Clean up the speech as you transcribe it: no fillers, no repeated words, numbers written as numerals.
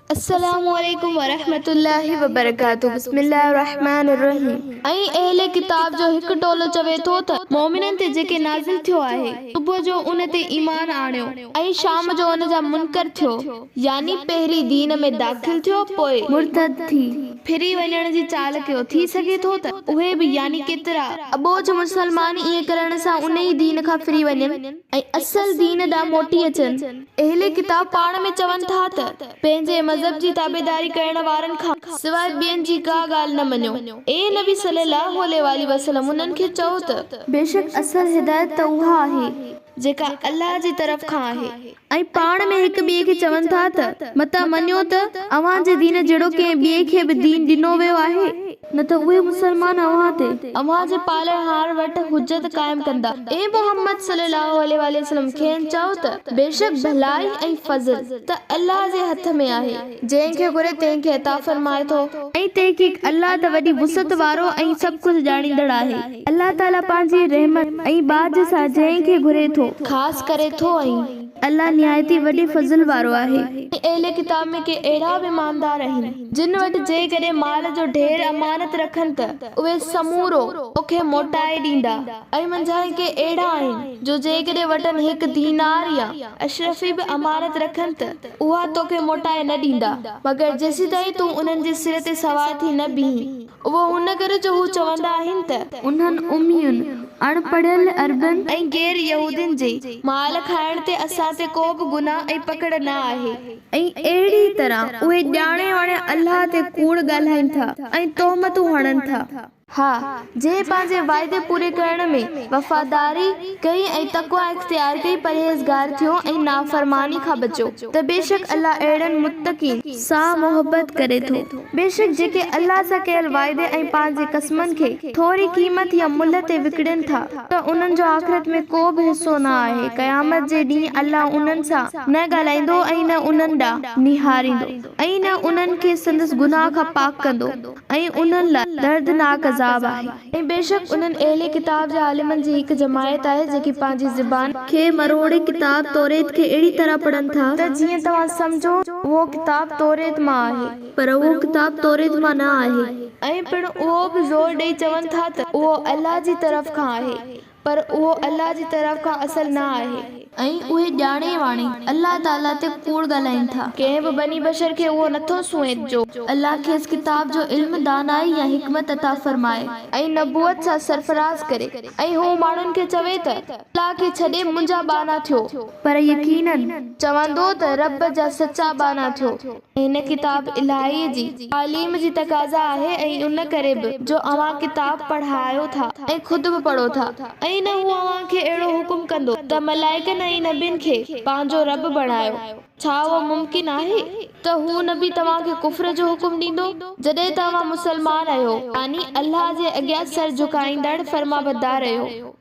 अस्सलामुअलैकुम वरहमतुल्लाहि वबरकातुहू। बिस्मिल्लाहिर्रहमानिर्रहीम। ऐं अहले किताब जो हिकु टोलो चवे थो त मोमिननि ते जेके नाज़िल थियो आहे, सुबुह जो उन ते ईमान आणियो ऐं शाम जो उन जा मुनकर थियो, यानी पहिरीं दीन में दाख़िल थियो पोइ मुर्तद थी फिरी वञण जी चाल कयो। थी सघे थो त उहे बि यानी केतिरा अबोझ मुसलमान ईअं करण सां उन ई दीन खां फिरी वञनि ऐं असल दीन ॾांहुं मोटी अचनि। अहले किताब पाण में चवनि था त पंहिंजे मज़हब जी ताबेदारी करण वारनि खां सवाइ ॿियनि जी का ॻाल्हि न मञो। ए नबी सल्लल्लाहु अलैहि वसल्लम उन्हनि खे चओ त बेशक असल हिदायत त उहा आहे जेका अल्लाह जी तरफ़ खां आहे, ऐं पाण में हिक ॿिए खे चवनि था त मता मञो त अव्हां जे दीन जहिड़ो कंहिं ॿिए खे बि दीन ॾिनो वियो आहे, न त उहे मुसलमान अव्हां ते अव्हां जे पालणहार वटि हुज्जत क़ाइम कंदा। ए मोहम्मद सल्लल्लाहु अलैहि वसल्लम खेनि चओ त बेशक भलाई ऐं फज़ल त अल्लाह जे हथ में आहे, जंहिंखे घुरे तंहिंखे अता फरमाए थो, ऐं तहक़ीक़ अल्लाह त वॾी वुसअत वारो ऐं सभु कुझु ॼाणींदड़ आहे। अल्लाह ताला पंहिंजी रहमत ऐं बाज सां जंहिंखे घुरे थो ख़ासि करे थो, ऐं अल्लाह निहायती वॾे फज़ल वारो आहे। अहले किताब में के अहिड़ा बि ईमानदार आहिनि जिन वटि जेकॾहिं माल जो ढेर अमानत रखनि त उहे समूरो तोखे मोटाए ॾींदा, ऐं मंझां के अहिड़ा आहिनि जो जेकॾहिं वटनि हिकु दीनार या अशरफी बि अमानत रखनि त उहा तोखे मोटाए न ॾींदा, मगर जेसीं ताईं तूं उन्हनि जे सिर ते सवार थी न बीहीं। उहो हुन करे जो हू चवंदा आहिनि त उन्हनि उम्मियुनि अणपढ़ियल अरबनि ऐं गैर यहूदियुनि जे माल खाइण ते असां ते को बि गुनाह ऐं पकड़ न आहे, ऐं अहिड़ी तरह उहे ॼाणे वाणे अल्लाह ते कूड़ ॻाल्हाइनि था ऐं तोहमतूं हणनि था। हा, जे पंहिंजे वाइदे पूरे करण में वफ़ादारी कई ऐं तक़वा इख्तियार कई, परहेज़गार थियो ऐं नाफ़रमानी खां बचो, त बेशक अल्लाह अहिड़नि मुत्तक़ीन सां मोहबत करे थो। बेशक जेके अल्लाह सां कयल वाइदे ऐं पंहिंजे कसमनि खे थोरी क़ीमत या मुल्ह ते विकिणनि था त उन्हनि जो आख़िरत में को बि हिसो न आहे। क़यामत जे ॾींहुं अल्लाह उन्हनि सां न ॻाल्हाईंदो ऐं न उन्हनि ॾांहुं निहारींदो ऐं न उन्हनि खे संदसि गुनाह खां पाक कंदो, ऐं उन्हनि लाइ दर्दनाक अज़ाब आहे। ऐं बेशक उन्हनि अहले किताब जे आलिमनि जी हिकु जमायत आहे जेकी पंहिंजी ज़बान खे मरोड़े किताब तौरेत खे अहिड़ी तरह पढ़नि था त जीअं तव्हां सम्झो उहो किताब तौरेत मां आहे, पर उहो किताब तौरेत मां न आहे। ऐं पिणु उहो बि ज़ोर ॾेई चवनि था त उहो अल्लाह जी तरफ़ खां आहे, पर उहो अल्लाह जी तरफ़ खां असल न आहे, ऐं उहे ॼाणे वाणे अल्लाह ताला ते कूड़ ॻाल्हाइनि था। कंहिं बि बनी बशर खे उहो नथो सुहे जो अल्लाह खेसि किताब जो इल्म, दानाई या हिकमत अता फरमाए ऐं नबूअत सां सरफराज़ करे, ऐं हू माण्हुनि खे चवे त अल्लाह खे छॾे मुंहिंजा बाना थियो, पर यकीनन चवंदो त रब जा सच्चा बाना थियो। हिन किताब इलाही जी तालीम जी तक़ाज़ा आहे, ऐं उन करे बि जो अव्हां किताब पढ़ायो था ऐं ख़ुदि बि पढ़ो था, ऐं न हू अव्हां खे अहिड़ो हुकुम कंदो त मलाइकनि ऐं नबियुनि खे पंहिंजो रब बणायो। छा उहो मुमकिन आहे त हू नबी तव्हां खे कुफ्र जो हुकुम ॾींदो जॾहिं तव्हां मुसलमान आहियो, यानी अल्लाह जे अॻियां सर झुकाईंदड़ फर्माबरदार आहियो।